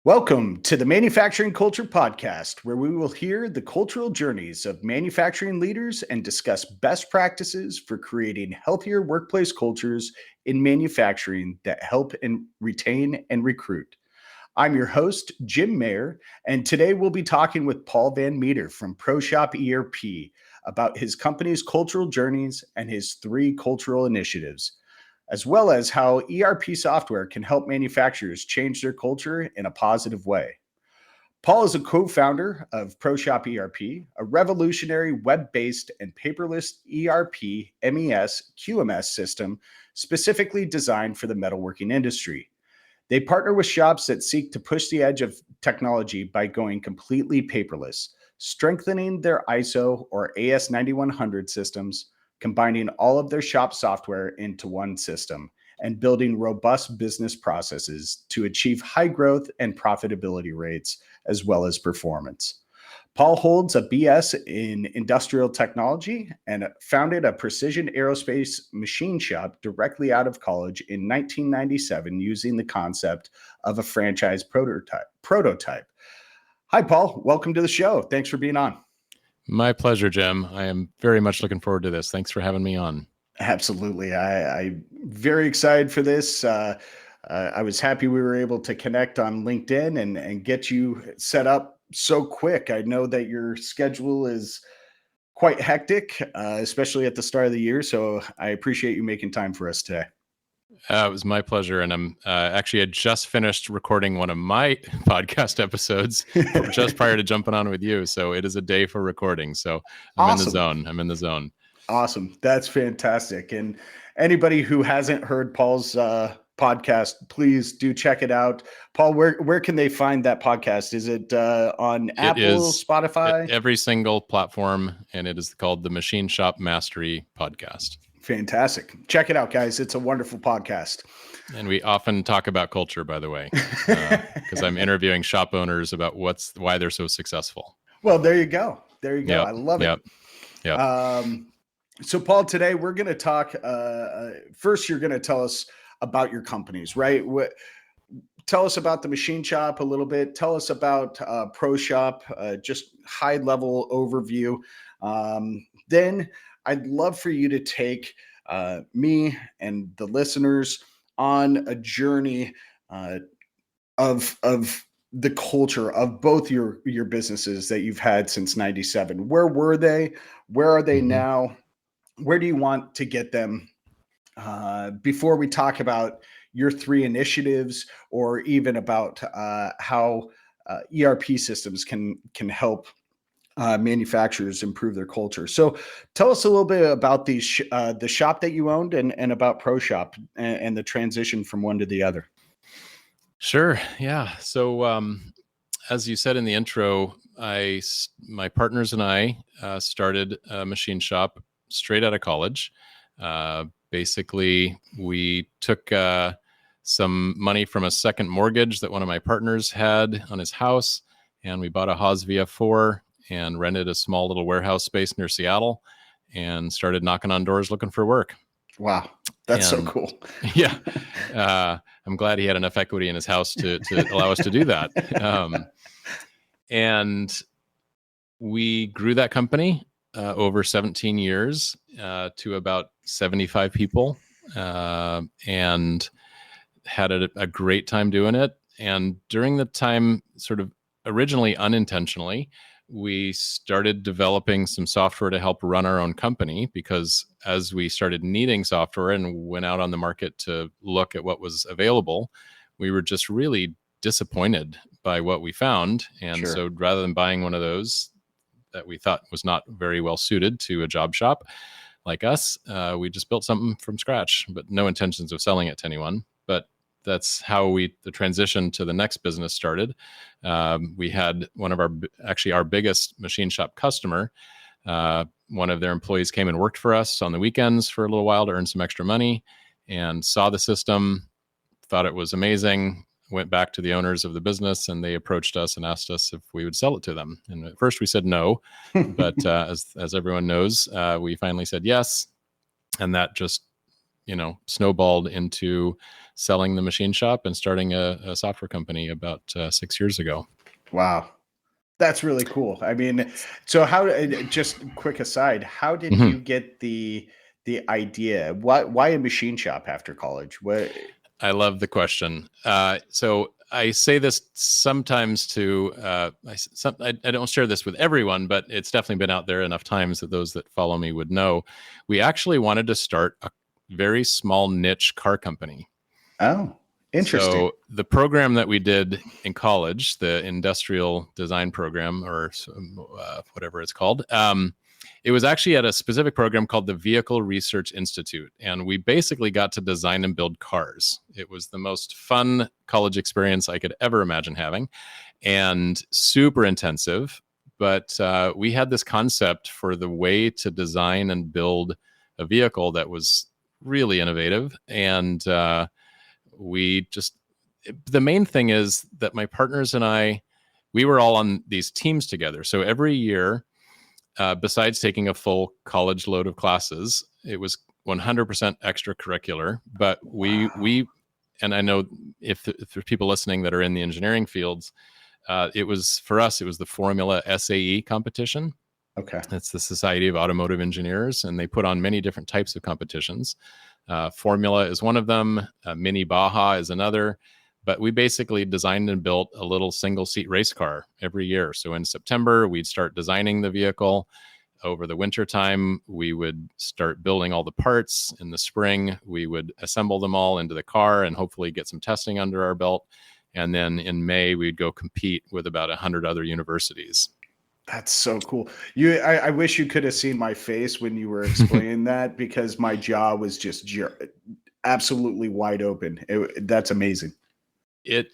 Welcome to the Manufacturing Culture Podcast, where we will hear the cultural journeys of manufacturing leaders and discuss best practices for creating healthier workplace cultures in manufacturing that help and retain and recruit. I'm your host, Jim Mayer, and today we'll be talking with Paul Van Metre from ProShop ERP about his company's cultural journeys and his 3 cultural initiatives, as well as how ERP software can help manufacturers change their culture in a positive way. Paul is a co-founder of ProShop ERP, a revolutionary web-based and paperless ERP, MES, QMS system specifically designed for the metalworking industry. They partner with shops that seek to push the edge of technology by going completely paperless, strengthening their ISO or AS9100 systems, combining all of their shop software into one system, and building robust business processes to achieve high growth and profitability rates, as well as performance. Paul holds a BS in industrial technology and founded a precision aerospace machine shop directly out of college in 1997 using the concept of a franchise prototype. Hi, Paul. Welcome to the show. Thanks for being on. My pleasure, Jim. I am very much looking forward to this. Thanks for having me on. Absolutely. I'm very excited for this. I was happy we were able to connect on LinkedIn and get you set up so quick. I know that your schedule is quite hectic, especially at the start of the year. So I appreciate you making time for us today. It was my pleasure. And I'm actually had just finished recording one of my podcast episodes just prior to jumping on with you. So it is a day for recording. So I'm Awesome. in the zone. Awesome. That's fantastic. And anybody who hasn't heard Paul's podcast, please do check it out. Paul, where can they find that podcast? Is it on Apple, Spotify? Every single platform, and it is called the Machine Shop Mastery Podcast. Fantastic. Check it out, guys. It's a wonderful podcast. And we often talk about culture, by the way, because I'm interviewing shop owners about why they're so successful. Well, there you go. Yep. I love it. Yep. So, Paul, today we're going to talk. First, you're going to tell us about your companies, right? Tell us about the machine shop a little bit. Tell us about ProShop, just high level overview. Then I'd love for you to take me and the listeners on a journey of the culture of both your businesses that you've had since 97. Where were they? Where are they now? Where do you want to get them? Before we talk about your 3 initiatives or even about how ERP systems can help manufacturers improve their culture. So tell us a little bit about the shop that you owned and about ProShop and the transition from one to the other. Sure. Yeah. So as you said in the intro, my partners and I started a machine shop straight out of college. Basically, we took some money from a second mortgage that one of my partners had on his house, and we bought a Haas VF4 and rented a small little warehouse space near Seattle and started knocking on doors looking for work. Wow. That's so cool. Yeah. I'm glad he had enough equity in his house to allow us to do that. And we grew that company over 17 years to about 75 people and had a great time doing it. And during the time, sort of originally unintentionally, we started developing some software to help run our own company, because as we started needing software and went out on the market to look at what was available, we were just really disappointed by what we found. And so rather than buying one of those that we thought was not very well suited to a job shop like us, we just built something from scratch, but no intentions of selling it to anyone. But that's how the transition to the next business started. We had one of our biggest machine shop customer. One of their employees came and worked for us on the weekends for a little while to earn some extra money, and saw the system, thought it was amazing, went back to the owners of the business, and they approached us and asked us if we would sell it to them. And at first we said no, but as everyone knows, we finally said yes. And that just snowballed into selling the machine shop and starting a software company about 6 years ago. Wow. That's really cool. I mean, so just quick aside, how did Mhm. you get the idea? Why a machine shop after college? What? I love the question. So I say this sometimes to, I don't share this with everyone, but it's definitely been out there enough times that those that follow me would know. We actually wanted to start a very small niche car company. Oh, interesting. So the program that we did in college, the industrial design program, or whatever it's called, it was actually at a specific program called the Vehicle Research Institute. And we basically got to design and build cars. It was the most fun college experience I could ever imagine having, and super intensive. But we had this concept for the way to design and build a vehicle that was really innovative. And the main thing is that my partners and I, we were all on these teams together. So every year, besides taking a full college load of classes, it was 100% extracurricular. But and I know if there's people listening that are in the engineering fields, it was the Formula SAE competition. Okay. It's the Society of Automotive Engineers, and they put on many different types of competitions. Formula is one of them. Mini Baja is another. But we basically designed and built a little single seat race car every year. So in September, we'd start designing the vehicle. Over the winter time, we would start building all the parts. In the spring, we would assemble them all into the car and hopefully get some testing under our belt. And then in May, we'd go compete with about 100 other universities. That's so cool. I wish you could have seen my face when you were explaining that, because my jaw was just absolutely wide open. That's amazing. It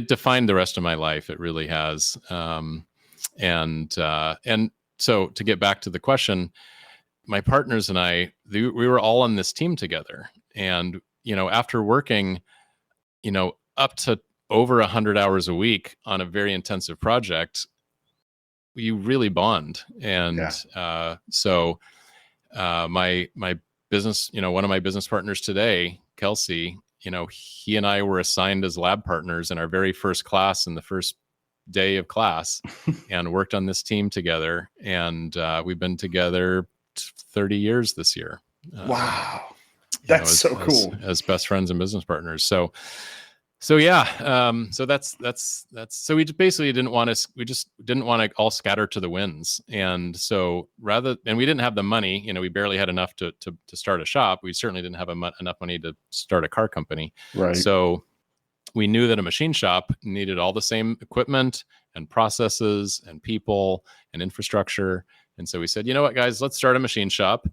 defined the rest of my life. It really has. And so to get back to the question, my partners and I, we were all on this team together. And, after working, up to over 100 hours a week on a very intensive project, you really bond. And so my business, one of my business partners today, Kelsey, he and I were assigned as lab partners in our very first class in the first day of class and worked on this team together. And we've been together 30 years this year. Wow. That's so cool. As best friends and business partners. So yeah, so that's so we basically just didn't want to all scatter to the winds, and so and we didn't have the money. We barely had enough to start a shop. We certainly didn't have enough money to start a car company. Right. So we knew that a machine shop needed all the same equipment and processes and people and infrastructure, and so we said, you know what, guys, let's start a machine shop.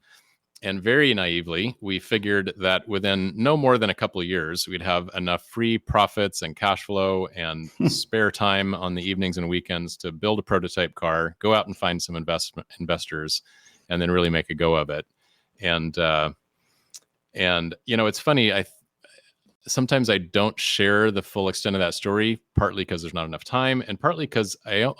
And very naively, we figured that within no more than a couple of years, we'd have enough free profits and cash flow and spare time on the evenings and weekends to build a prototype car, go out and find some investors, and then really make a go of it. And it's funny. Sometimes I don't share the full extent of that story, partly because there's not enough time, and partly because I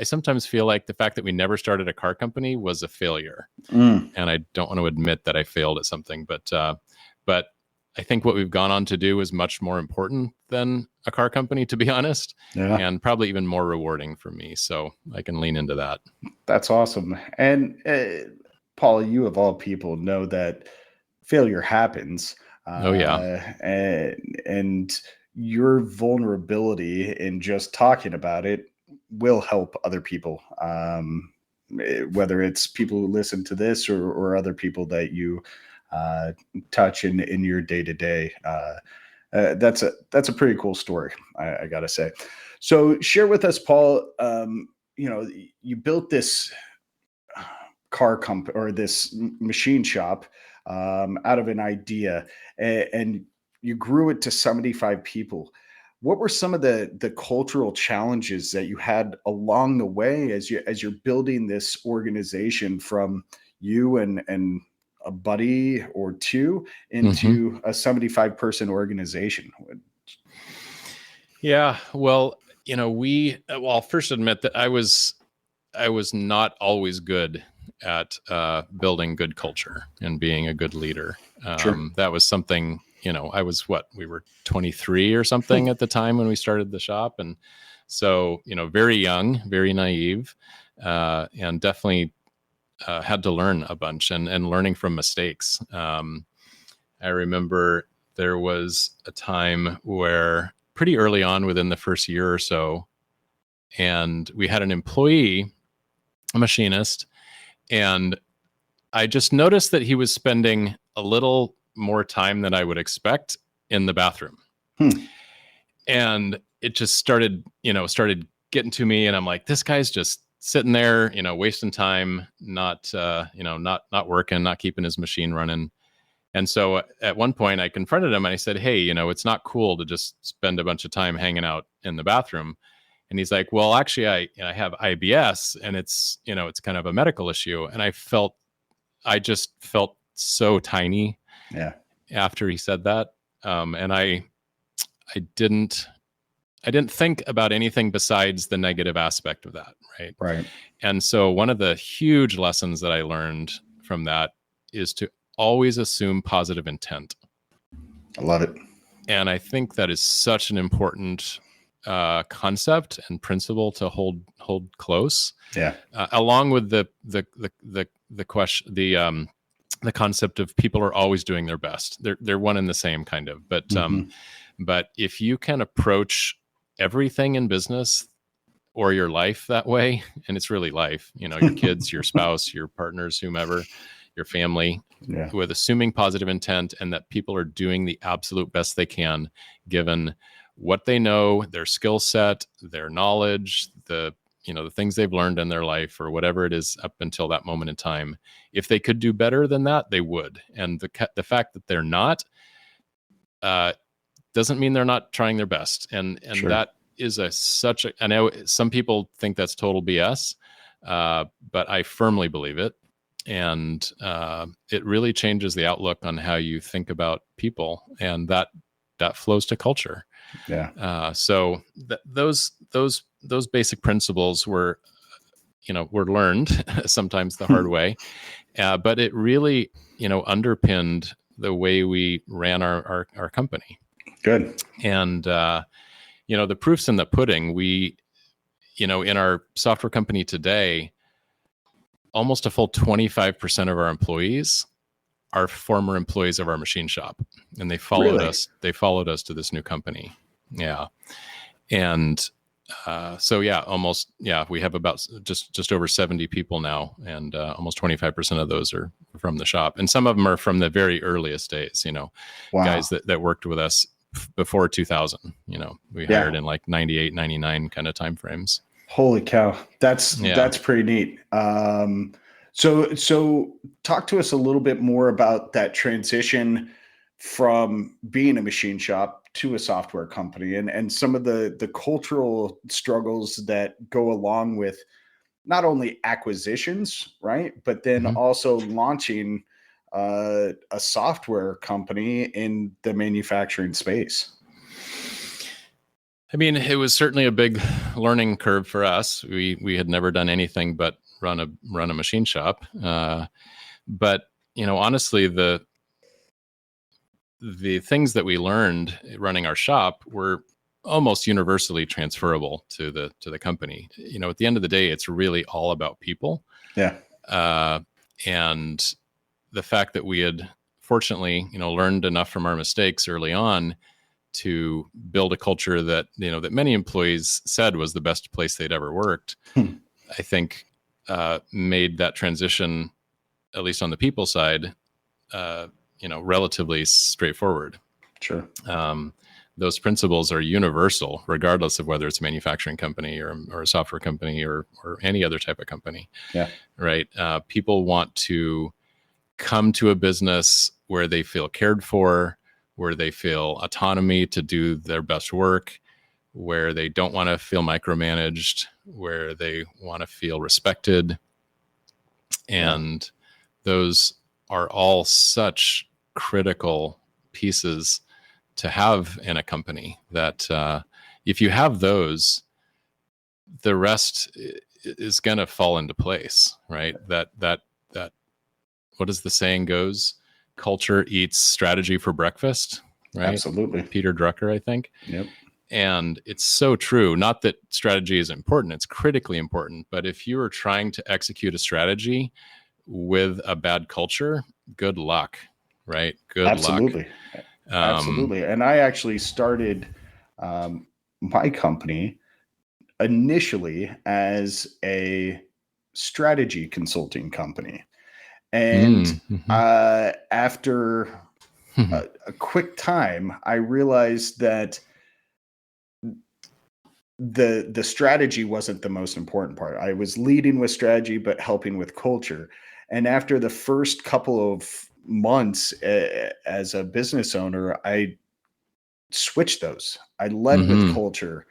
sometimes feel like the fact that we never started a car company was a failure. And I don't want to admit that I failed at something, but I think what we've gone on to do is much more important than a car company, to be honest, and probably even more rewarding for me. So I can lean into that. That's awesome. And Paul, you of all people know that failure happens. Oh yeah. And your vulnerability in just talking about it will help other people. Whether it's people who listen to this or other people that you touch in your day to day. That's a pretty cool story, I gotta say. So share with us, Paul. You built this car company or this machine shop out of an idea, and you grew it to 75 people. What were some of the cultural challenges that you had along the way as you're building this organization from you and a buddy or two into a 75 person organization? Yeah, well, I'll first admit that I was not always good at building good culture and being a good leader. Sure. That was something, I was we were 23 or something at the time when we started the shop. And so, very young, very naive, and definitely had to learn a bunch and learning from mistakes. I remember there was a time where pretty early on within the first year or so, and we had an employee, a machinist, and I just noticed that he was spending a little more time than I would expect in the bathroom. And it just started getting to me. And I'm like, this guy's just sitting there, wasting time, not working, not keeping his machine running. And so at one point I confronted him and I said, hey, it's not cool to just spend a bunch of time hanging out in the bathroom. And he's like, well, actually I have IBS and it's kind of a medical issue. And I just felt so tiny after he said that. And I didn't think about anything besides the negative aspect of that. Right. And so one of the huge lessons that I learned from that is to always assume positive intent. I love it. And I think that is such an important concept and principle to hold close. Yeah. Along with the question, the concept of people are always doing their best. They're one and the same kind of. But if you can approach everything in business or your life that way, and it's really life, your kids, your spouse, your partners, whomever, your family, with assuming positive intent and that people are doing the absolute best they can, given what they know, their skill set, their knowledge, the things they've learned in their life or whatever it is up until that moment in time. If they could do better than that, they would. And the fact that they're not, doesn't mean they're not trying their best. And sure. That is I know some people think that's total BS, but I firmly believe it. And it really changes the outlook on how you think about people, and that flows to culture. Yeah. So those basic principles were learned sometimes the hard way, but it really underpinned the way we ran our company. Good. And the proof's in the pudding. We in our software company today, almost a full 25% of our employees are former employees of our machine shop, and they followed us. They followed us to this new company. Yeah. And we have about just over 70 people now, and almost 25% of those are from the shop, and some of them are from the very earliest days. Guys that worked with us before 2000. We hired in like 98, 99 kind of timeframes. Holy cow. That's pretty neat. So talk to us a little bit more about that transition from being a machine shop to a software company, and some of the cultural struggles that go along with not only acquisitions, right, but then also launching a software company in the manufacturing space. I mean, it was certainly a big learning curve for us. We had never done anything but run a machine shop. But honestly, the things that we learned running our shop were almost universally transferable to the company. At the end of the day, it's really all about people. Yeah. And the fact that we had fortunately, learned enough from our mistakes early on to build a culture that that many employees said was the best place they'd ever worked, I think made that transition, at least on the people side, relatively straightforward. Sure. Those principles are universal, regardless of whether it's a manufacturing company or a software company or any other type of company. Yeah. Right. People want to come to a business where they feel cared for, where they feel autonomy to do their best work, where they don't want to feel micromanaged, where they want to feel respected. And those are all such critical pieces to have in a company that if you have those, the rest is going to fall into place, right? That what does the saying goes? Culture eats strategy for breakfast, right? Absolutely. Peter Drucker, I think. Yep. And it's so true. Not that strategy is important, it's critically important. But if you are trying to execute a strategy with a bad culture, good luck, right? Good Absolutely. luck. Absolutely. And I actually started my company initially as a strategy consulting company. And Mm-hmm. after a quick time, I realized that the strategy wasn't the most important part. I was leading with strategy, but helping with culture. And after the first couple of months as a business owner, I switched those. I led with Mm-hmm. culture,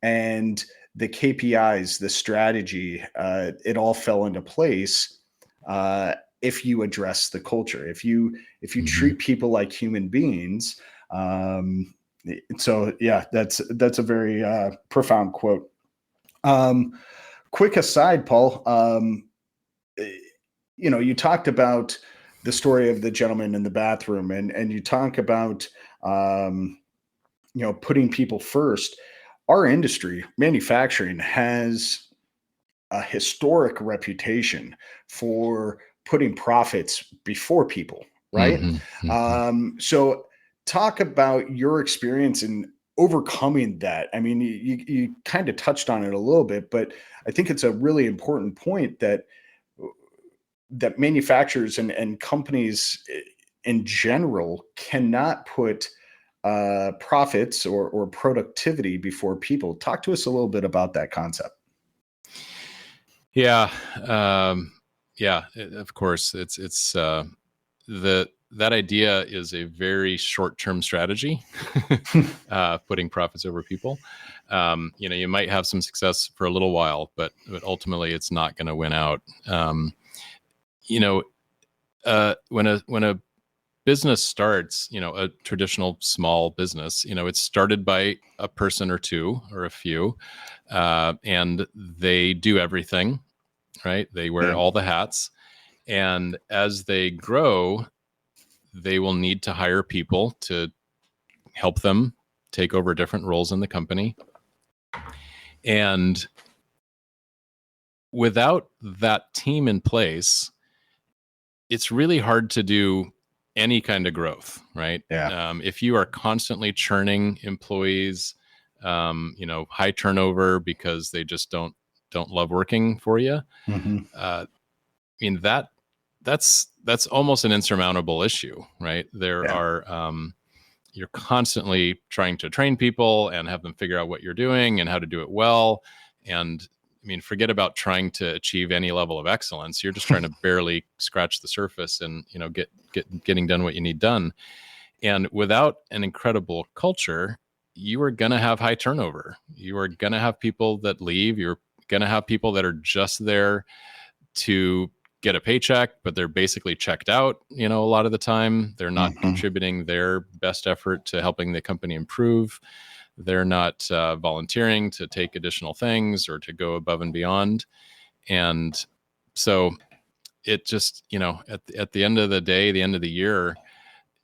and the KPIs, the strategy, it all fell into place. If you address the culture, if you Mm-hmm. treat people like human beings, so yeah, that's a very profound quote. Quick aside, Paul. You talked about the story of the gentleman in the bathroom, and you talk about putting people first. Our industry, manufacturing, has a historic reputation for putting profits before people, right? Mm-hmm. Mm-hmm. So talk about your experience in overcoming that. I mean, you kind of touched on it a little bit, but I think it's a really important point that manufacturers and companies in general cannot put profits or productivity before people. Talk to us a little bit about that concept. Yeah. Yeah. Of course, it's that idea is a very short-term strategy, putting profits over people. You might have some success for a little while, but ultimately, it's not going to win out. You know, when a business starts, a traditional small business, it's started by a person or two or a few, and they do everything, right? They wear Yeah. all the hats. And as they grow, they will need to hire people to help them take over different roles in the company. And without that team in place, it's really hard to do any kind of growth, right? Yeah. If you are constantly churning employees, high turnover because they just don't love working for you. Mm-hmm. I mean that's almost an insurmountable issue, right? There Yeah. are you're constantly trying to train people and have them figure out what you're doing and how to do it well. And I mean, forget about trying to achieve any level of excellence. You're just trying to barely scratch the surface and, getting done what you need done. And without an incredible culture, you are going to have high turnover. You are going to have people that leave. You're going to have people that are just there to get a paycheck, but they're basically checked out, a lot of the time. They're not Mm-hmm. contributing their best effort to helping the company improve. They're not volunteering to take additional things or to go above and beyond. And so it just, at the end of the day, the end of the year,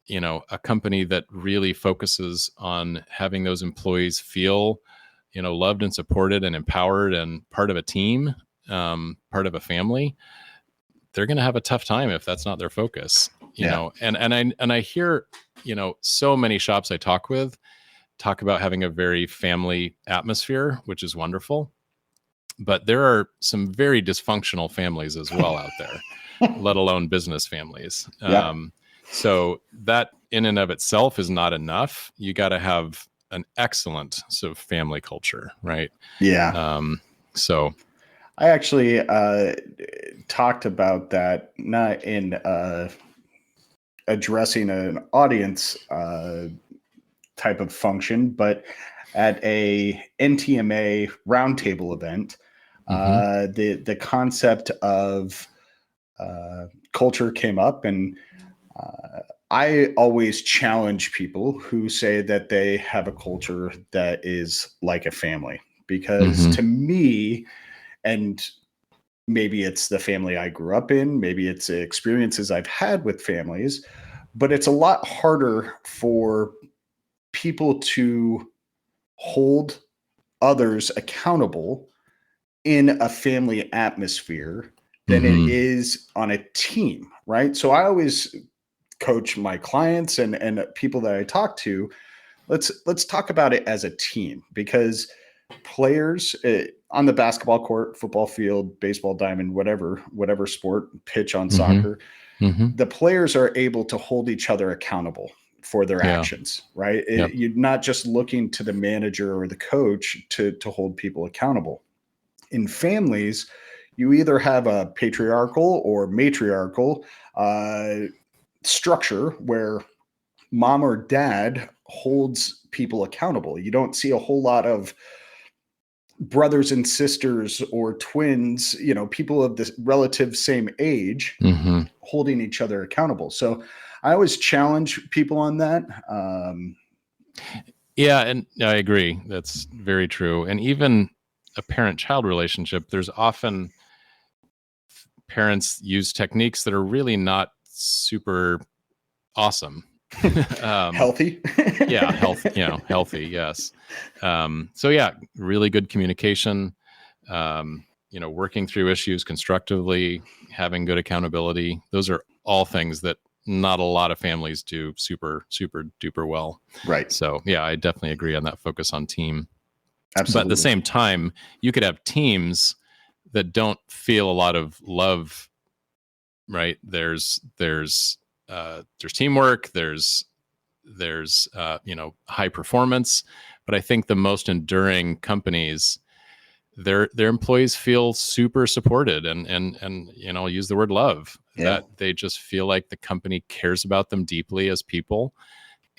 a company that really focuses on having those employees feel, loved and supported and empowered and part of a team, part of a family, they're going to have a tough time if that's not their focus, Yeah. and I hear, so many shops I talk with talk about having a very family atmosphere, which is wonderful. But there are some very dysfunctional families as well out there, let alone business families. Yeah. So that in and of itself is not enough. You got to have an excellent sort of family culture, right? Yeah. So I actually talked about that not in addressing an audience type of function, but at a NTMA roundtable event, the concept of culture came up, and I always challenge people who say that they have a culture that is like a family, because mhm. to me, and maybe it's the family I grew up in, maybe it's experiences I've had with families, but it's a lot harder for people to hold others accountable in a family atmosphere than it Mm-hmm. is on a team, right? So I always coach my clients and people that I talk to. Let's talk about it as a team, because players on the basketball court, football field, baseball diamond, whatever sport, pitch on Mm-hmm. soccer, Mm-hmm. the players are able to hold each other accountable for their Yeah. actions, right? Yep. You're not just looking to the manager or the coach to hold people accountable. In families, you either have a patriarchal or matriarchal uh, structure where mom or dad holds people accountable. You don't see a whole lot of brothers and sisters or twins, people of the relative same age Mm-hmm. holding each other accountable. So I always challenge people on that. Yeah, and I agree. That's very true. And even a parent-child relationship, there's often parents use techniques that are really not super awesome. Healthy. Yeah, healthy. Yes. So yeah, really good communication. Working through issues constructively, having good accountability. Those are all things that not a lot of families do super duper well. Right. So yeah, I definitely agree on that focus on team. Absolutely. But at the same time, you could have teams that don't feel a lot of love. Right? There's teamwork. There's high performance. But I think the most enduring companies, their employees feel super supported and I'll use the word love, that they just feel like the company cares about them deeply as people,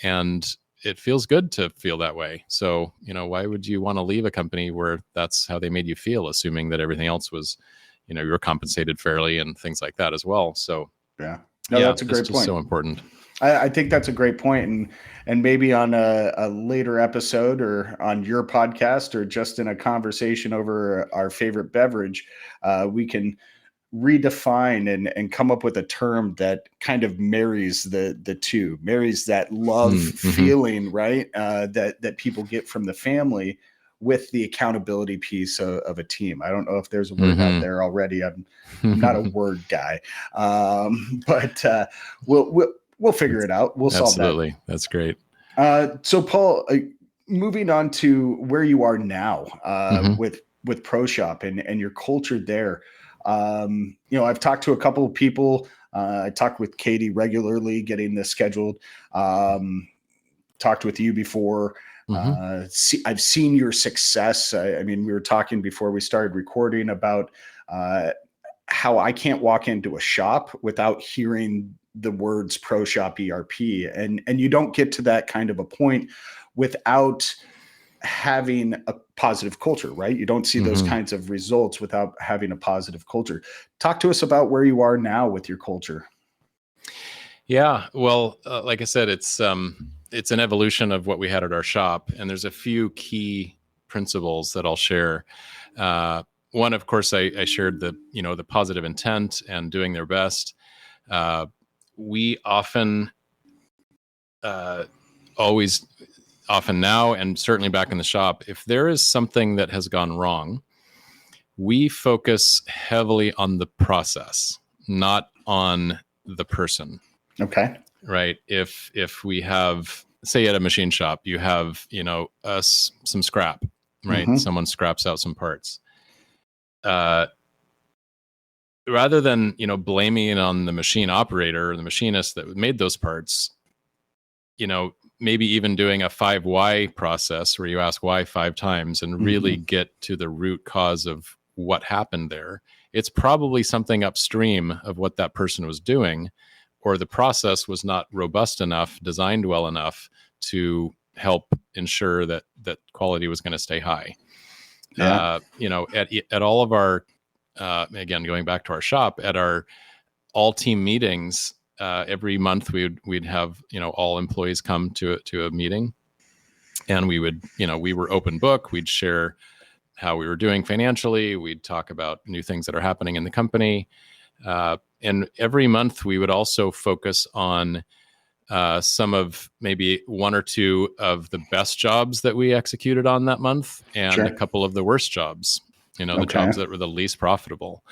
and it feels good to feel that way. So why would you want to leave a company where that's how they made you feel, assuming that everything else was, you were compensated fairly and things like that as well. So No, yeah, that's a it's great just point. so important. I think that's a great point, and maybe on a later episode or on your podcast or just in a conversation over our favorite beverage, we can redefine and come up with a term that kind of marries the two, marries that love Mm-hmm. feeling, right? That people get from the family with the accountability piece of a team. I don't know if there's a word out there already. I'm not a word guy, but we'll figure it out. We'll solve that. Absolutely. That's great. So Paul, moving on to where you are now with ProShop and your culture there. I've talked to a couple of people. I talk with Katie regularly, getting this scheduled. Talked with you before. I've seen your success. I mean, we were talking before we started recording about how I can't walk into a shop without hearing the words ProShop ERP, and you don't get to that kind of a point without having a positive culture, right? You don't see those kinds of results without having a positive culture. Talk to us about where you are now with your culture. Yeah, well, like I said, it's an evolution of what we had at our shop, and there's a few key principles that I'll share. One, of course, I shared the positive intent and doing their best. We often now, and certainly back in the shop, if there is something that has gone wrong, we focus heavily on the process, not on the person. Okay. Right. If we have, say, at a machine shop, you have, some scrap, right? Someone scraps out some parts. Rather than, blaming it on the machine operator or the machinist that made those parts, maybe even doing a 5 why process where you ask why 5 times and really get to the root cause of what happened there. It's probably something upstream of what that person was doing, or the process was not robust enough, designed well enough to help ensure that quality was going to stay high. Yeah. At all of our, again, going back to our shop, at our all team meetings, every month we'd have, all employees come to a meeting, and we would, we were open book. We'd share how we were doing financially. We'd talk about new things that are happening in the company. And every month we would also focus on some of maybe one or two of the best jobs that we executed on that month, and a couple of the worst jobs, the jobs that were the least profitable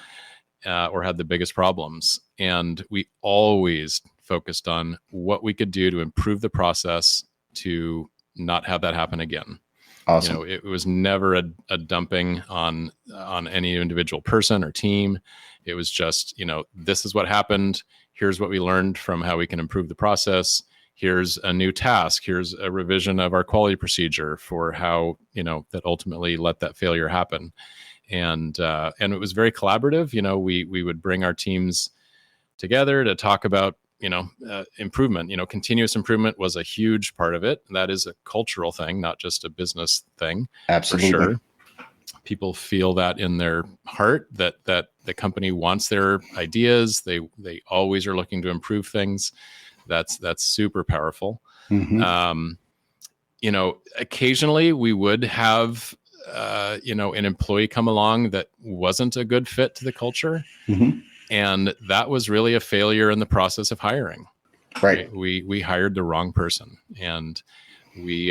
or had the biggest problems. And we always focused on what we could do to improve the process to not have that happen again. Awesome. It was never a dumping on any individual person or team. It was just, this is what happened. Here's what we learned from how we can improve the process. Here's a new task. Here's a revision of our quality procedure for how, that ultimately let that failure happen. And it was very collaborative. We would bring our teams together to talk about, improvement. Continuous improvement was a huge part of it. That is a cultural thing, not just a business thing. Absolutely. For sure. People feel that in their heart that the company wants their ideas. They always are looking to improve things. That's super powerful. Mm-hmm. Occasionally we would have an employee come along that wasn't a good fit to the culture. Mm-hmm. And that was really a failure in the process of hiring. Right. We hired the wrong person, and we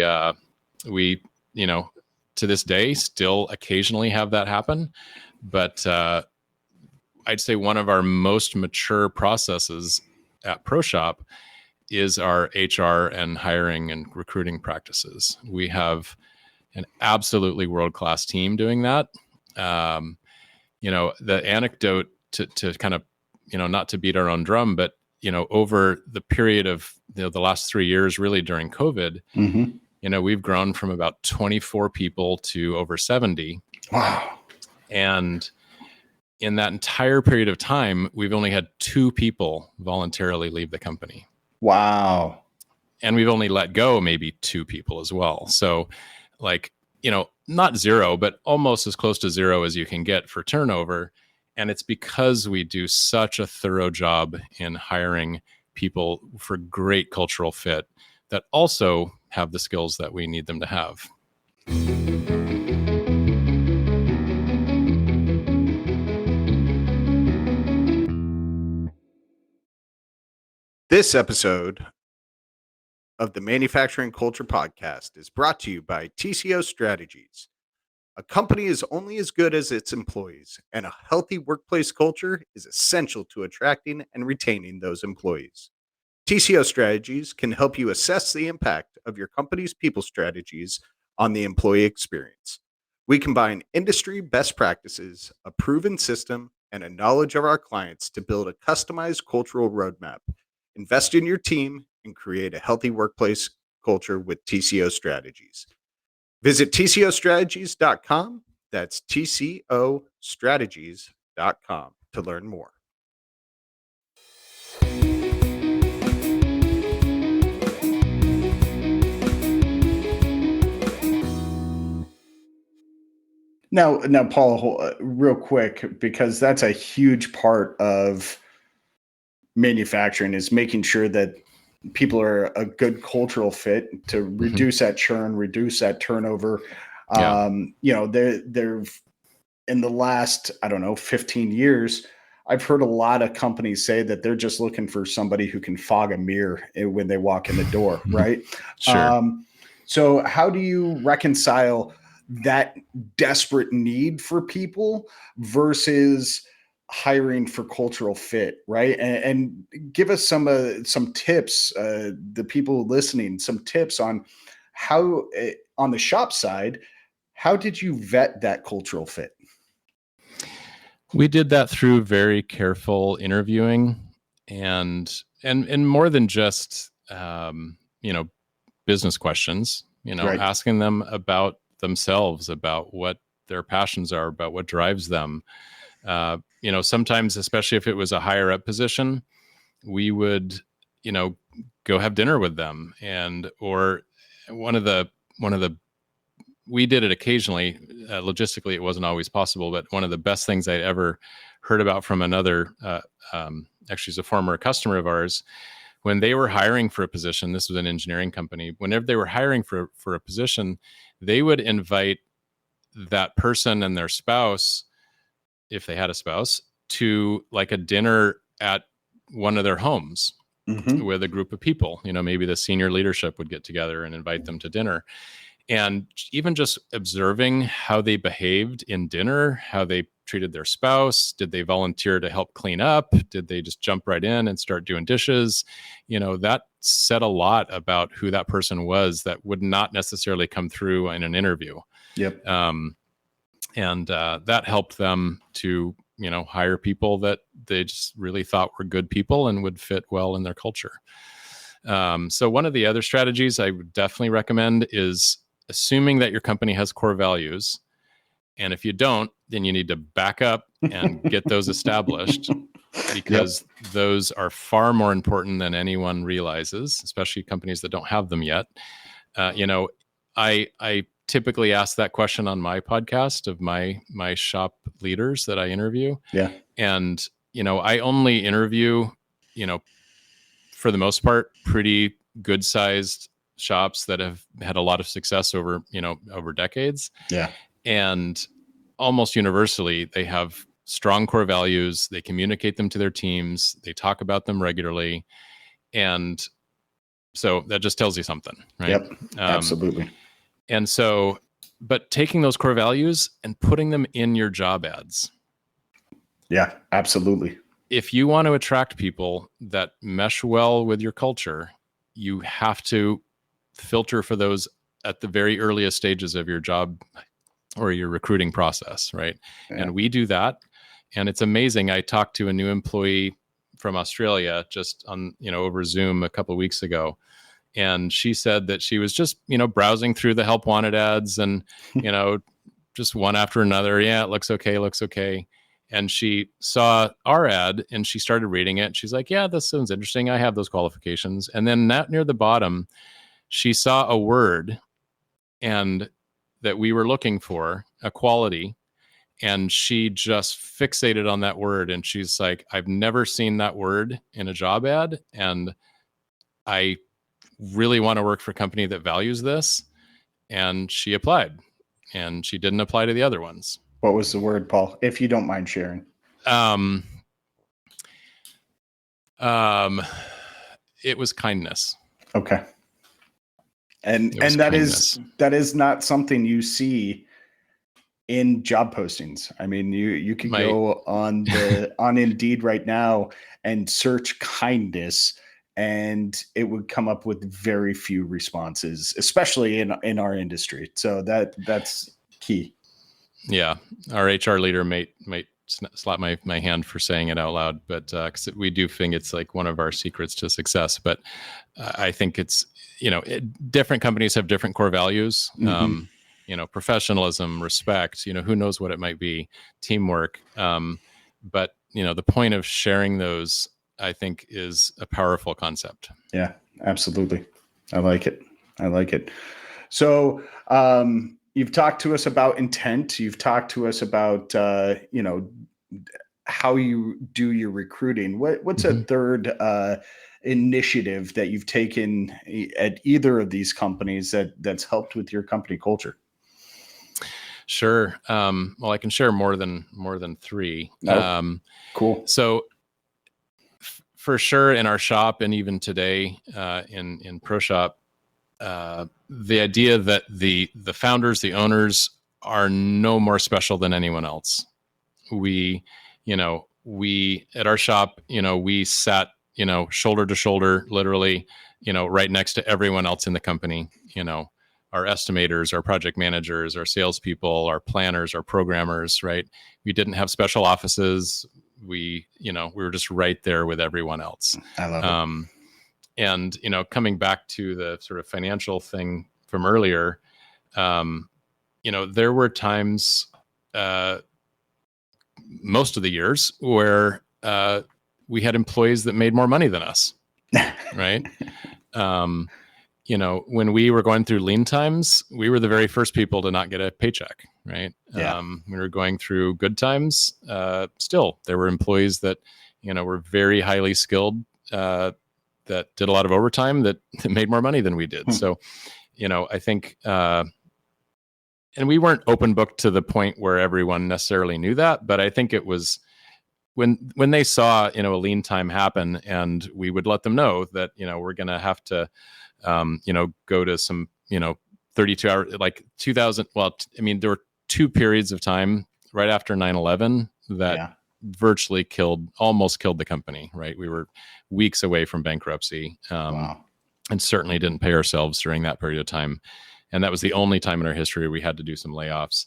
to this day still occasionally have that happen. But I'd say one of our most mature processes at ProShop is our HR and hiring and recruiting practices. We have an absolutely world-class team doing that. The anecdote to kind of, not to beat our own drum, but, over the period of the last 3 years, really during COVID, mm-hmm. We've grown from about 24 people to over 70. Wow. And in that entire period of time, we've only had 2 people voluntarily leave the company. Wow. And we've only let go maybe 2 people as well. So not zero, but almost as close to zero as you can get for turnover. And it's because we do such a thorough job in hiring people for great cultural fit that also have the skills that we need them to have. This episode of the Manufacturing Culture Podcast is brought to you by TCO Strategies. A company is only as good as its employees, and a healthy workplace culture is essential to attracting and retaining those employees. TCO Strategies can help you assess the impact of your company's people strategies on the employee experience. We combine industry best practices, a proven system, and a knowledge of our clients to build a customized cultural roadmap. Invest in your team and create a healthy workplace culture with TCO Strategies. Visit tcostrategies.com. That's tcostrategies.com to learn more. Now, Paul, real quick, because that's a huge part of manufacturing, is making sure that people are a good cultural fit to reduce that churn, reduce that turnover. Yeah. They're in the last, 15 years, I've heard a lot of companies say that they're just looking for somebody who can fog a mirror when they walk in the door, right? Sure. So how do you reconcile that desperate need for people versus hiring for cultural fit, right? And give us some tips, the people listening, some tips on how, on the shop side, how did you vet that cultural fit? We did that through very careful interviewing and more than just, business questions, Right. asking them about themselves, about what their passions are, about what drives them. Sometimes, especially if it was a higher up position, we would, go have dinner with them, or one of the we did it occasionally. Logistically, it wasn't always possible, but one of the best things I'd ever heard about from another, actually is a former customer of ours, when they were hiring for a position. This was an engineering company. Whenever they were hiring for a position, they would invite that person and their spouse, if they had a spouse, to like a dinner at one of their homes with a group of people. Maybe the senior leadership would get together and invite them to dinner. And even just observing how they behaved in dinner, how they treated their spouse, did they volunteer to help clean up? Did they just jump right in and start doing dishes? That said a lot about who that person was that would not necessarily come through in an interview. Yep. And that helped them to, hire people that they just really thought were good people and would fit well in their culture. So one of the other strategies I would definitely recommend is assuming that your company has core values. And if you don't, then you need to back up and get those established, because those are far more important than anyone realizes, especially companies that don't have them yet. I typically ask that question on my podcast of my shop leaders that I interview. Yeah. And, I only interview, for the most part, pretty good sized shops that have had a lot of success over decades. Yeah. And almost universally, they have strong core values. They communicate them to their teams. They talk about them regularly. And so that just tells you something, right? Yep. Absolutely. And so, but taking those core values and putting them in your job ads. Yeah, absolutely. If you want to attract people that mesh well with your culture, you have to filter for those at the very earliest stages of your job or your recruiting process, right? Yeah. And we do that. And it's amazing. I talked to a new employee from Australia just on, over Zoom a couple of weeks ago. And she said that she was just, browsing through the help wanted ads and, just one after another. Yeah, it looks okay. And she saw our ad and she started reading it. She's like, yeah, this sounds interesting. I have those qualifications. And then near the bottom, she saw a word and that we were looking for, a quality. And she just fixated on that word. And she's like, I've never seen that word in a job ad. And I really want to work for a company that values this. And she applied, and she didn't apply to the other ones. What was the word, Paul, if you don't mind sharing? It was kindness. Okay. And that is not something you see in job postings. I mean, you can go on on Indeed right now and search kindness, and it would come up with very few responses, especially in our industry. So that's key. Yeah, our HR leader might slap my hand for saying it out loud, but because we do think it's like one of our secrets to success. But I think it's different companies have different core values. Professionalism, respect. Who knows what it might be, teamwork. But the point of sharing those, I think, is a powerful concept. Yeah, absolutely. I like it. So, you've talked to us about intent. You've talked to us about, how you do your recruiting. What's a third initiative that you've taken at either of these companies that's helped with your company culture? Sure. Well, I can share more than three. Cool. So for sure in our shop, and even today in ProShop, the idea that the founders, the owners, are no more special than anyone else. We at our shop, we sat, shoulder to shoulder, literally, right next to everyone else in the company. Our estimators, our project managers, our salespeople, our planners, our programmers, right? We didn't have special offices. We were just right there with everyone else. I love it. And, coming back to the sort of financial thing from earlier, there were times, most of the years, where we had employees that made more money than us, right? When we were going through lean times, we were the very first people to not get a paycheck, right? Yeah. We were going through good times. Still, there were employees that, were very highly skilled, that did a lot of overtime that made more money than we did. So, I think and we weren't open book to the point where everyone necessarily knew that, but I think it was when they saw, a lean time happen, and we would let them know that, we're going to have to, go to some, 32 hour, like 2000. Well, there were 2 periods of time right after 9/11 that virtually almost killed the company, right? We were weeks away from bankruptcy. Wow. And certainly didn't pay ourselves during that period of time. And that was the only time in our history we had to do some layoffs.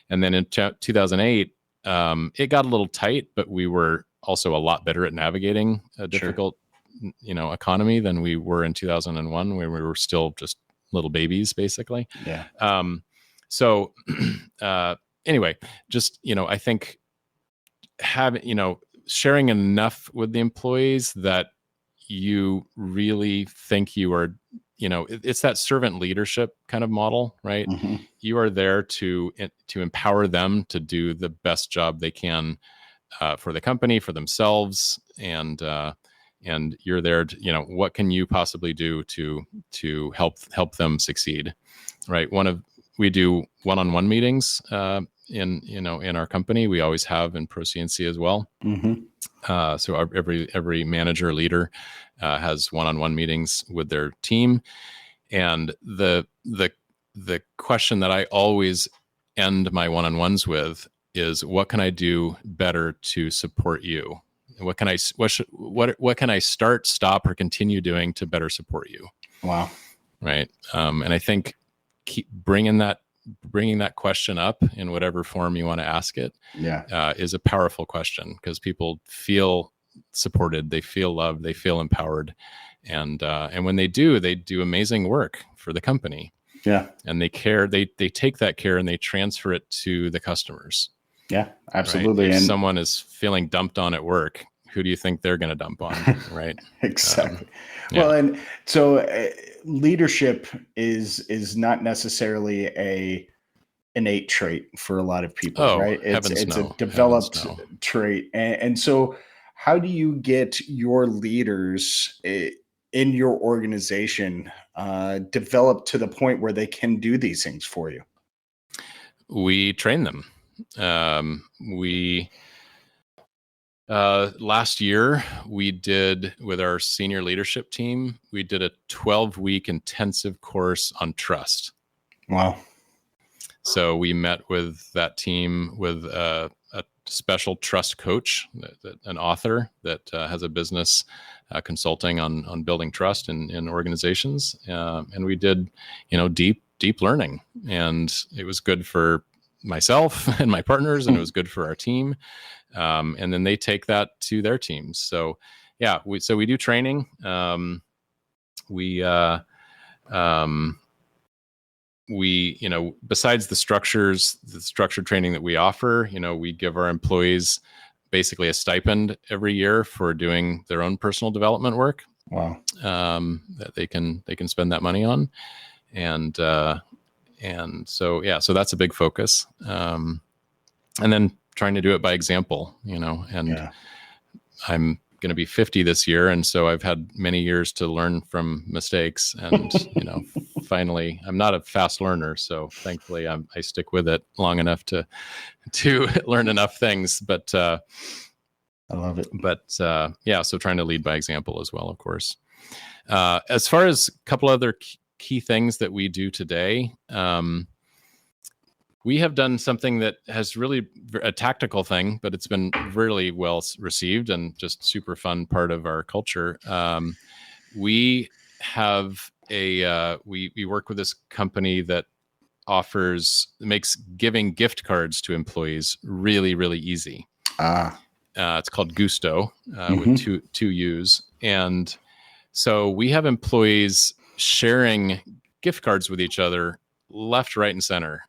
And then in 2008, it got a little tight, but we were also a lot better at navigating a difficult, economy than we were in 2001, when we were still just little babies, basically. Yeah. So anyway, just, I think sharing enough with the employees that you really think you are, it's that servant leadership kind of model, right? Mm-hmm. You are there to empower them to do the best job they can for the company, for themselves, and you're there to, what can you possibly do to help them succeed, right? We do one-on-one meetings in our company. We always have in ProCNC as well. Mm-hmm. So every manager leader has one-on-one meetings with their team, and the question that I always end my one-on-ones with is, what can I do better to support you? What can I start, stop, or continue doing to better support you? Wow. Right. And I think keep bringing that question up in whatever form you want to ask it is a powerful question, because people feel supported, they feel loved, they feel empowered, and when they do amazing work for the company. Yeah. And they care, they take that care and they transfer it to the customers. Yeah, absolutely. Right? If And someone is feeling dumped on at work, who do you think they're going to dump on? Right. Exactly. Well, and so leadership is not necessarily a innate trait for a lot of people, right? It's a developed trait. And so how do you get your leaders in your organization developed to the point where they can do these things for you? We train them. Last year we did, with our senior leadership team, we did a 12-week intensive course on trust. Wow. So we met with that team with a special trust coach, an author that has a business consulting on building trust in organizations. And we did, deep learning, and it was good for myself and my partners, and it was good for our team. And then they take that to their teams. So we do training. We besides the structured training that we offer, we give our employees basically a stipend every year for doing their own personal development work. Wow. That they can spend that money on. And so that's a big focus. And then trying to do it by example, and I'm going to be 50 this year. And so I've had many years to learn from mistakes, and, finally I'm not a fast learner. So thankfully I stick with it long enough to learn enough things, but I love it. But so trying to lead by example as well, of course. As far as a couple other key things that we do today, we have done something that has really a tactical thing, but it's been really well received and just super fun part of our culture. We have we work with this company that makes giving gift cards to employees really, really easy. It's called Gusto, with two U's. And so we have employees sharing gift cards with each other left, right, and center.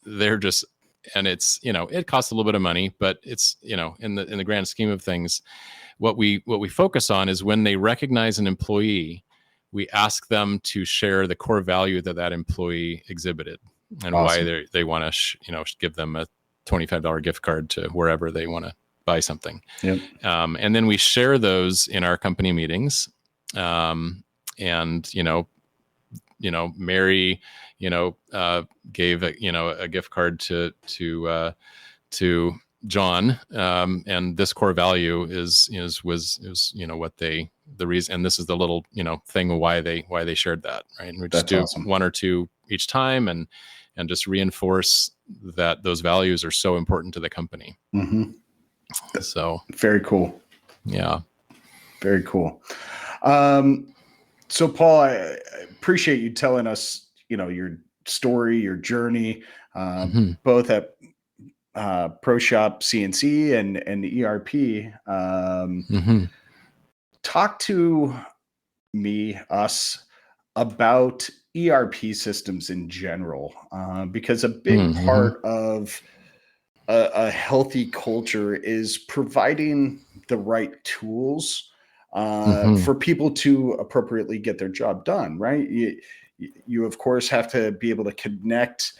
They're just, and it's, it costs a little bit of money, but it's, in the grand scheme of things, what we focus on is when they recognize an employee, we ask them to share the core value that employee exhibited, and awesome. Why they want to, give them a $25 gift card to wherever they want to buy something. Yep. And then we share those in our company meetings. And, Mary, gave a gift card to John, and this core value was what the reason, and this is the little thing why they shared that, right? And we just do awesome. one or two each time, and just reinforce that those values are so important to the company. Mm-hmm. So very cool. Yeah, very cool. So Paul, I appreciate you telling us, your story, your journey, both at ProShop CNC and ERP. Talk to us about ERP systems in general, because a big part of a healthy culture is providing the right tools for people to appropriately get their job done, right? You of course have to be able to connect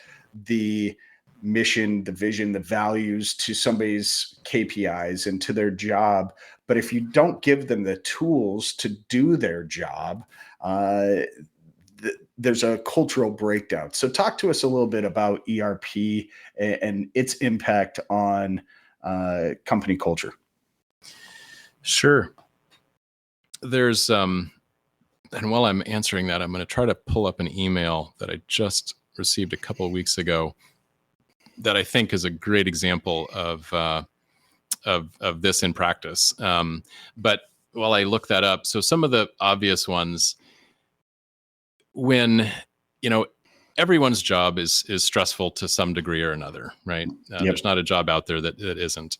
the mission, the vision, the values to somebody's KPIs and to their job. But if you don't give them the tools to do their job, there's a cultural breakdown. So talk to us a little bit about ERP and its impact on company culture. Sure. There's and while I'm answering that, I'm going to try to pull up an email that I just received a couple of weeks ago that I think is a great example of this in practice. But while I look that up, so some of the obvious ones, when everyone's job is stressful to some degree or another, right? There's not a job out there that isn't.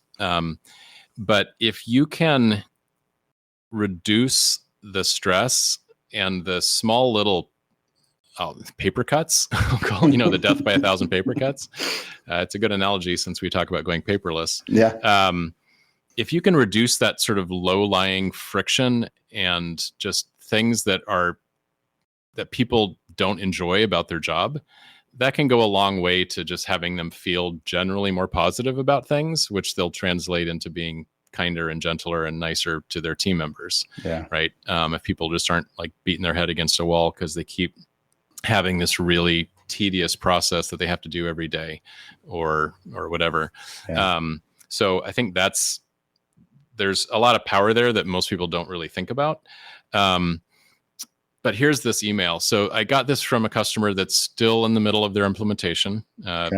But if you can reduce the stress and the small little paper cuts, the death by 1,000 paper cuts. It's a good analogy since we talk about going paperless. Yeah. If you can reduce that sort of low-lying friction and just things that people don't enjoy about their job, that can go a long way to just having them feel generally more positive about things, which they'll translate into being kinder and gentler and nicer to their team members. Yeah. Right. If people just aren't like beating their head against a wall because they keep having this really tedious process that they have to do every day or whatever. Yeah. So I think there's a lot of power there that most people don't really think about. But here's this email. So I got this from a customer that's still in the middle of their implementation.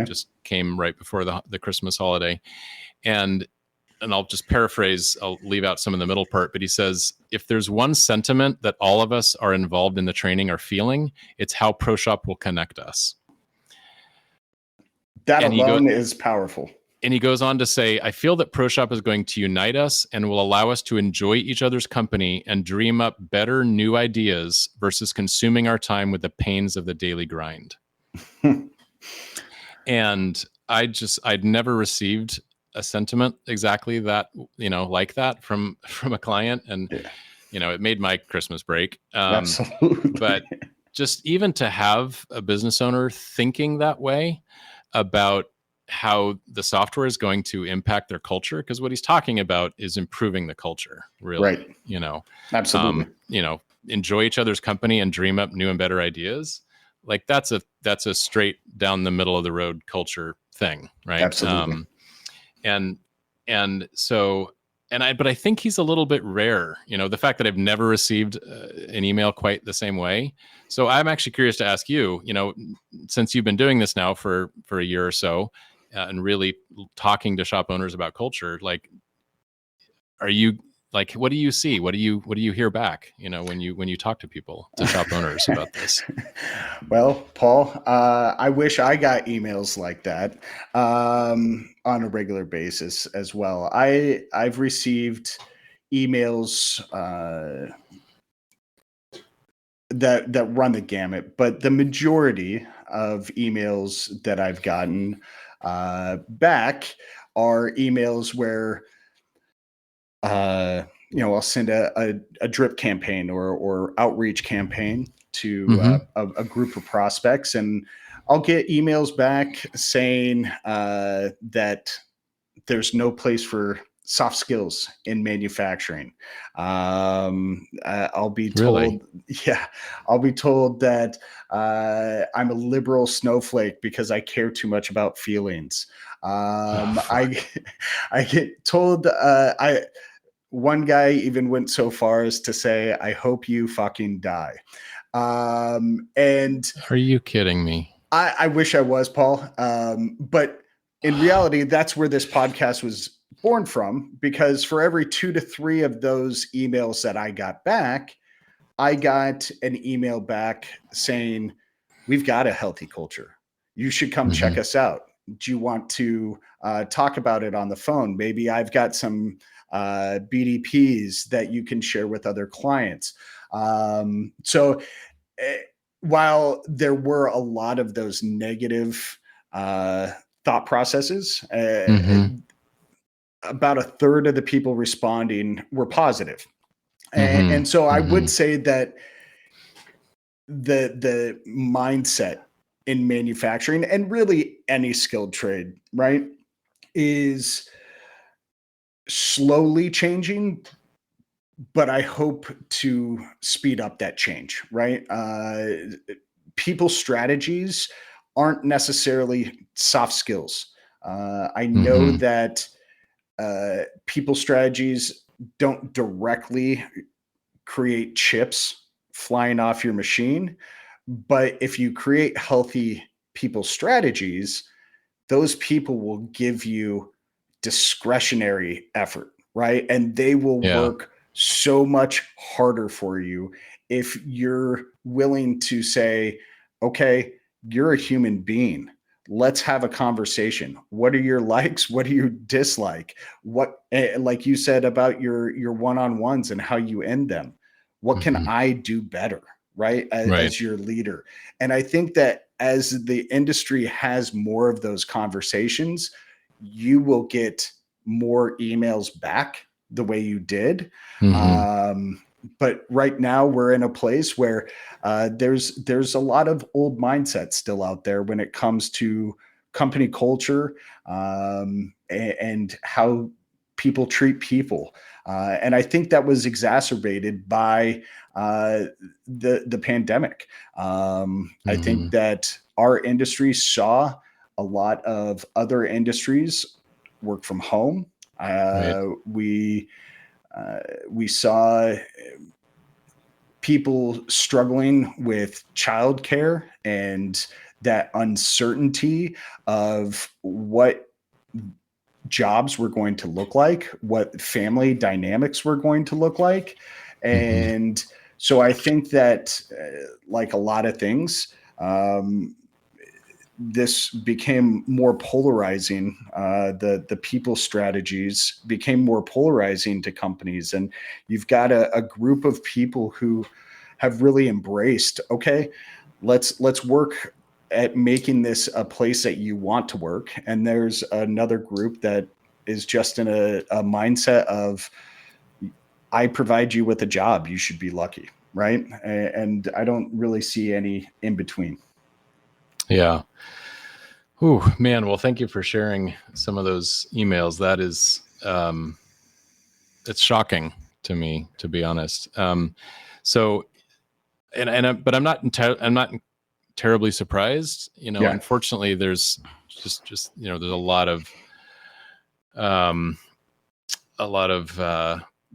Just came right before the Christmas holiday. And I'll just paraphrase, I'll leave out some of the middle part, but he says, if there's one sentiment that all of us are involved in the training are feeling, it's how ProShop will connect us. That alone is powerful. And he goes on to say, I feel that ProShop is going to unite us and will allow us to enjoy each other's company and dream up better new ideas versus consuming our time with the pains of the daily grind. And I'd never received a sentiment exactly that, like that from a client. And, it made my Christmas break. Absolutely. But just even to have a business owner thinking that way about how the software is going to impact their culture, because what he's talking about is improving the culture, really. Right. Absolutely. Enjoy each other's company and dream up new and better ideas. Like that's a straight down the middle of the road culture thing, right? Absolutely. But I think he's a little bit rare, the fact that I've never received an email quite the same way. So I'm actually curious to ask you, since you've been doing this now for a year or so, and really talking to shop owners about culture, like, are you like, what do you see? What do you hear back, when you talk to people, to shop owners about this? Well, Paul, I wish I got emails like that on a regular basis as well. I've received emails that run the gamut, but the majority of emails that I've gotten back are emails where I'll send a drip campaign or outreach campaign to a group of prospects, and I'll get emails back saying that there's no place for soft skills in manufacturing. I'll be told, Really? I'll be told that I'm a liberal snowflake because I care too much about feelings. I get told, one guy even went so far as to say, "I hope you fucking die." And Are you kidding me? I wish I was, Paul. But in reality, that's where this podcast was born from, because for every 2 to 3 of those emails that I got back, I got an email back saying, "We've got a healthy culture. You should come check us out. Do you want to talk about it on the phone? Maybe I've got some BDPs that you can share with other clients." So while there were a lot of those negative thought processes, about a third of the people responding were positive. And so I would say that the mindset in manufacturing, and really any skilled trade, right, is slowly changing, but I hope to speed up that change, right? People's strategies aren't necessarily soft skills. I know that people's strategies don't directly create chips flying off your machine, but if you create healthy people strategies, those people will give you discretionary effort, right? And they will work so much harder for you if you're willing to say, "Okay, you're a human being. Let's have a conversation. What are your likes? What do you dislike? What, like you said about your one-on-ones and how you end them. What can I do better?" Right? As your leader. And I think that as the industry has more of those conversations, you will get more emails back the way you did. But right now we're in a place where there's a lot of old mindsets still out there when it comes to company culture, and how people treat people. And I think that was exacerbated by the pandemic. I think that our industry saw a lot of other industries work from home. We saw people struggling with childcare and that uncertainty of what jobs were going to look like, what family dynamics were going to look like. And so I think that, like a lot of things, this became more polarizing. The people strategies became more polarizing to companies. And you've got a group of people who have really embraced, okay, let's work at making this a place that you want to work. And there's another group that is just in a mindset of, I provide you with a job, you should be lucky, right? And I don't really see any in between. Yeah. Oh man. Well, thank you for sharing some of those emails. That is, it's shocking to me, to be honest. So, but I'm not terribly surprised. Unfortunately, there's just there's a lot of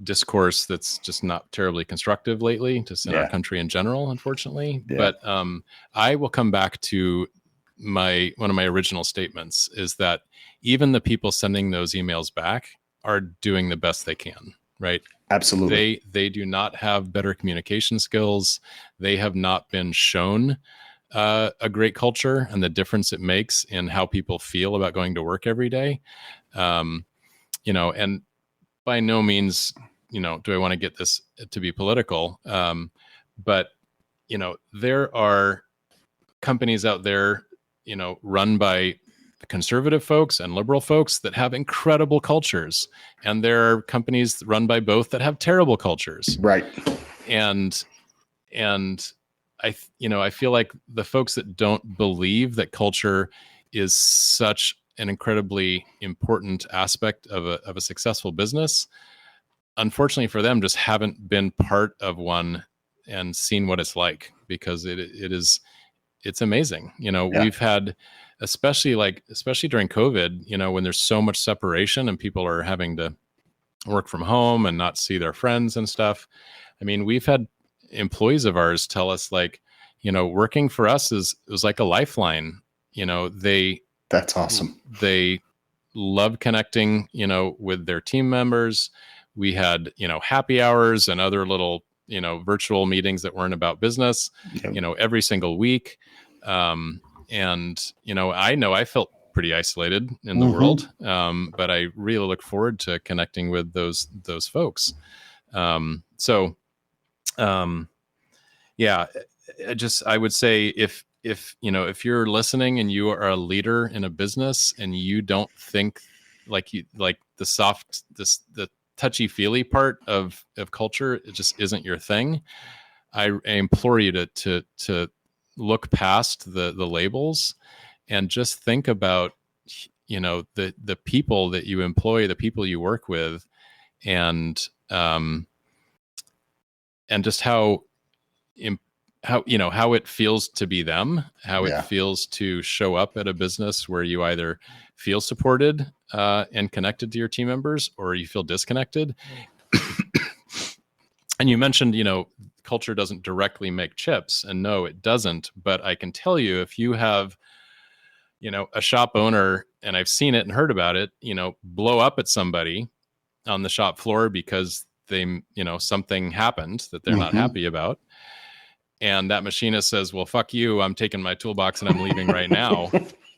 discourse that's just not terribly constructive lately, just in our country in general, unfortunately. But I will come back to one of my original statements is that even the people sending those emails back are doing the best they can, right? Absolutely. They do not have better communication skills. They have not been shown a great culture and the difference it makes in how people feel about going to work every day. And by no means, do I want to get this to be political. But, there are companies out there, run by conservative folks and liberal folks that have incredible cultures. And there are companies run by both that have terrible cultures. Right. And I feel like the folks that don't believe that culture is such an incredibly important aspect of a successful business, unfortunately for them, just haven't been part of one and seen what it's like, because it's amazing. Yeah. We've had, especially during COVID, when there's so much separation and people are having to work from home and not see their friends and stuff. I mean, we've had employees of ours tell us, like, working for us was like a lifeline. That's awesome. They love connecting, with their team members. We had, happy hours and other little, virtual meetings that weren't about business, Yep. every single week. And, I know I felt pretty isolated in the world. But I really look forward to connecting with those folks. Yeah, I would say, if you're listening and you are a leader in a business and you don't think like the touchy feely part of culture, it just isn't your thing. I implore you to look past the labels and just think about, the people that you employ, the people you work with, and just how it feels to be them, how it feels to show up at a business where you either feel supported and connected to your team members, or you feel disconnected. And you mentioned, culture doesn't directly make chips, and no, it doesn't. But I can tell you, if you have, a shop owner, and I've seen it and heard about it, blow up at somebody on the shop floor because they, something happened that they're not happy about. And that machinist says, well, fuck you, I'm taking my toolbox and I'm leaving right now.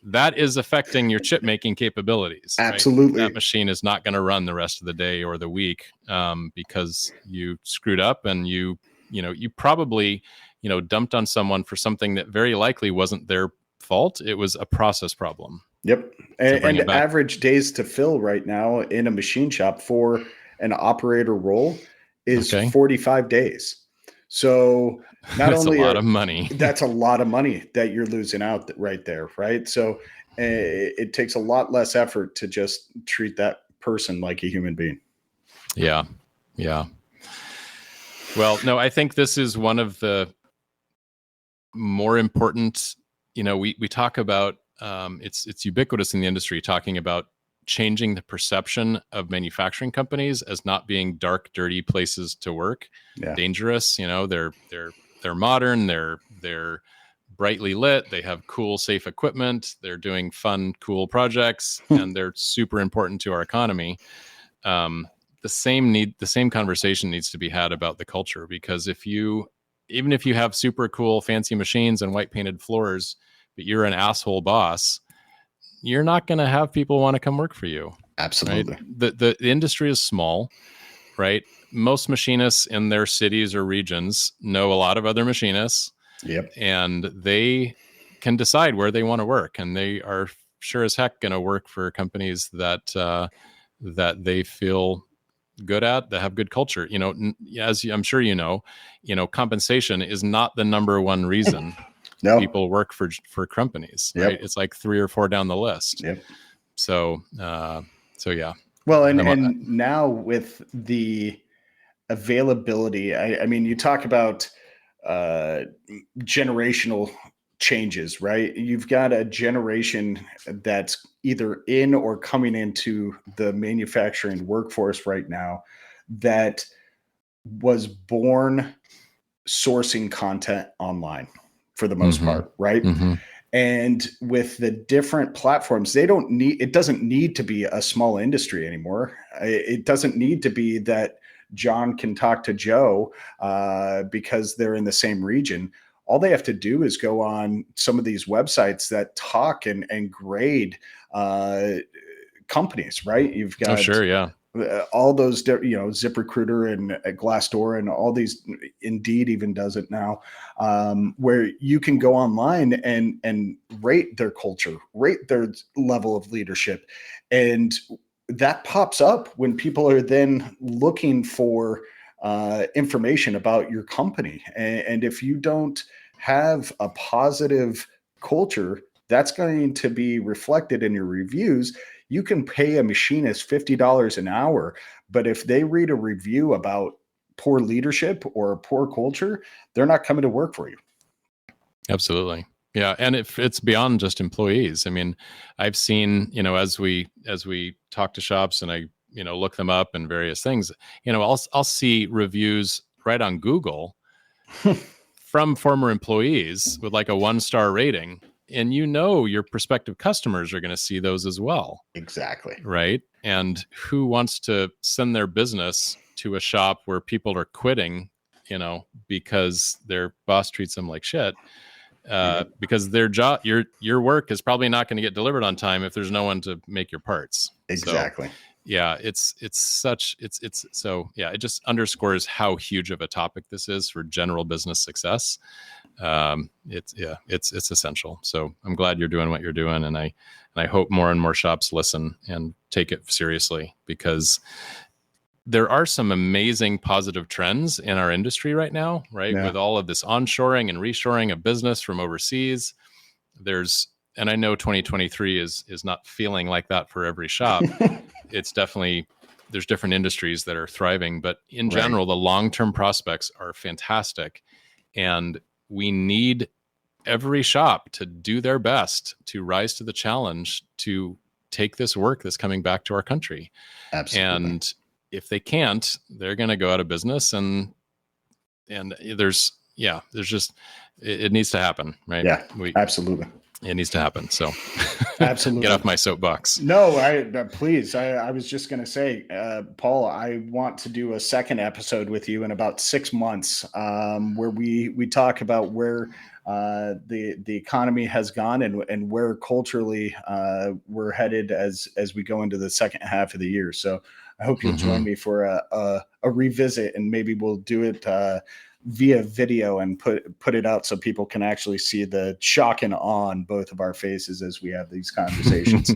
That is affecting your chip making capabilities. Absolutely. Right? That machine is not going to run the rest of the day or the week, because you screwed up, and you probably, dumped on someone for something that very likely wasn't their fault. It was a process problem. Yep. And average days to fill right now in a machine shop for an operator role is 45 days. So that's a lot of money. That's a lot of money that you're losing out right there, right? So it takes a lot less effort to just treat that person like a human being. Yeah. Well, no, I think this is one of the more important, we talk about, it's ubiquitous in the industry, talking about changing the perception of manufacturing companies as not being dark, dirty places to work, dangerous. They're modern, they're brightly lit, they have cool, safe equipment, they're doing fun, cool projects, and they're super important to our economy. The same conversation needs to be had about the culture, because even if you have super cool, fancy machines and white painted floors, but you're an asshole boss, you're not going to have people want to come work for you. Absolutely. Right? The industry is small, right? Most machinists in their cities or regions know a lot of other machinists. Yep. And they can decide where they want to work, and they are sure as heck going to work for companies that they feel good at, that have good culture. As I'm sure compensation is not the number one reason people work for companies, right? It's like 3 or 4 down the list. Yep. So yeah. Well, and now with the availability, I mean, you talk about generational changes, right? You've got a generation that's either in or coming into the manufacturing workforce right now that was born sourcing content online for the most part, right? And with the different platforms, it doesn't need to be a small industry anymore. It doesn't need to be that John can talk to Joe because they're in the same region. All they have to do is go on some of these websites that talk and grade companies, right? You've got all those, ZipRecruiter and Glassdoor and all these, Indeed even does it now, where you can go online and rate their culture, rate their level of leadership. And that pops up when people are then looking for information about your company. And if you don't have a positive culture that's going to be reflected in your reviews. You can pay a machinist $50 an hour, but if they read a review about poor leadership or poor culture, they're not coming to work for you. Absolutely. Yeah. And it's beyond just employees. I mean, I've seen, as we talk to shops and I, look them up and various things, I'll see reviews right on Google from former employees with like a 1-star rating. And your prospective customers are going to see those as well. Exactly. Right. And who wants to send their business to a shop where people are quitting, because their boss treats them like shit? Because their job, your work is probably not going to get delivered on time if there's no one to make your parts. Exactly. So, yeah, it just underscores how huge of a topic this is for general business success. It's essential. So I'm glad you're doing what you're doing, and I hope more and more shops listen and take it seriously, because there are some amazing positive trends in our industry right now, right? Yeah. With all of this onshoring and reshoring of business from overseas. And I know 2023 is not feeling like that for every shop. It's definitely, there's different industries that are thriving, but in general, the long-term prospects are fantastic. And we need every shop to do their best to rise to the challenge to take this work that's coming back to our country. Absolutely. And if they can't, they're going to go out of business, and there's just, it needs to happen, right? Yeah, absolutely. It needs to happen. So absolutely. Get off my soapbox. No, please. I was just going to say, Paul, I want to do a second episode with you in about 6 months, where we talk about where the economy has gone and where culturally we're headed as we go into the second half of the year. So I hope you'll join me for a revisit, and maybe we'll do it via video and put it out so people can actually see the shock and awe on both of our faces as we have these conversations.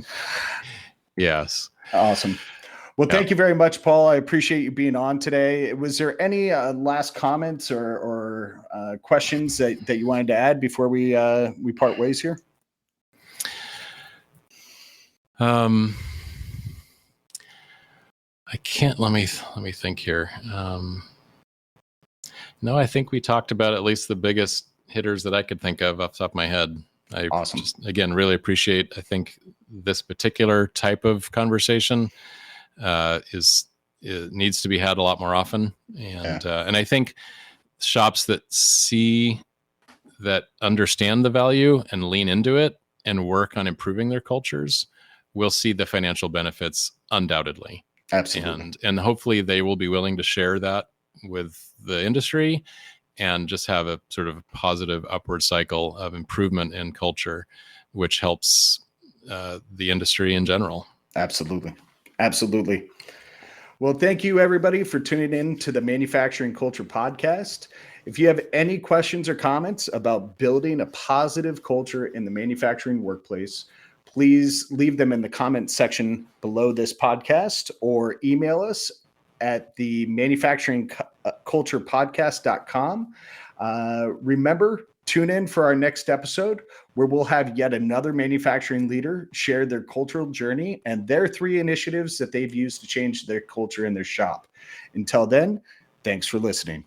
Yes. Awesome. Well, thank you very much, Paul. I appreciate you being on today. Was there any last comments or questions that you wanted to add before we part ways here? I can't. Let me think here. No, I think we talked about at least the biggest hitters that I could think of off the top of my head. Awesome. Just, again, really appreciate, I think, this particular type of conversation needs to be had a lot more often. And I think shops that understand the value and lean into it and work on improving their cultures will see the financial benefits undoubtedly. Absolutely. And hopefully they will be willing to share that with the industry and just have a sort of positive upward cycle of improvement in culture, which helps the industry in general. Absolutely. Absolutely. Well, thank you, everybody, for tuning in to the Manufacturing Culture Podcast. If you have any questions or comments about building a positive culture in the manufacturing workplace, please leave them in the comment section below this podcast or email us at the manufacturingculturepodcast.com. Remember, tune in for our next episode where we'll have yet another manufacturing leader share their cultural journey and their 3 initiatives that they've used to change their culture in their shop. Until then, thanks for listening.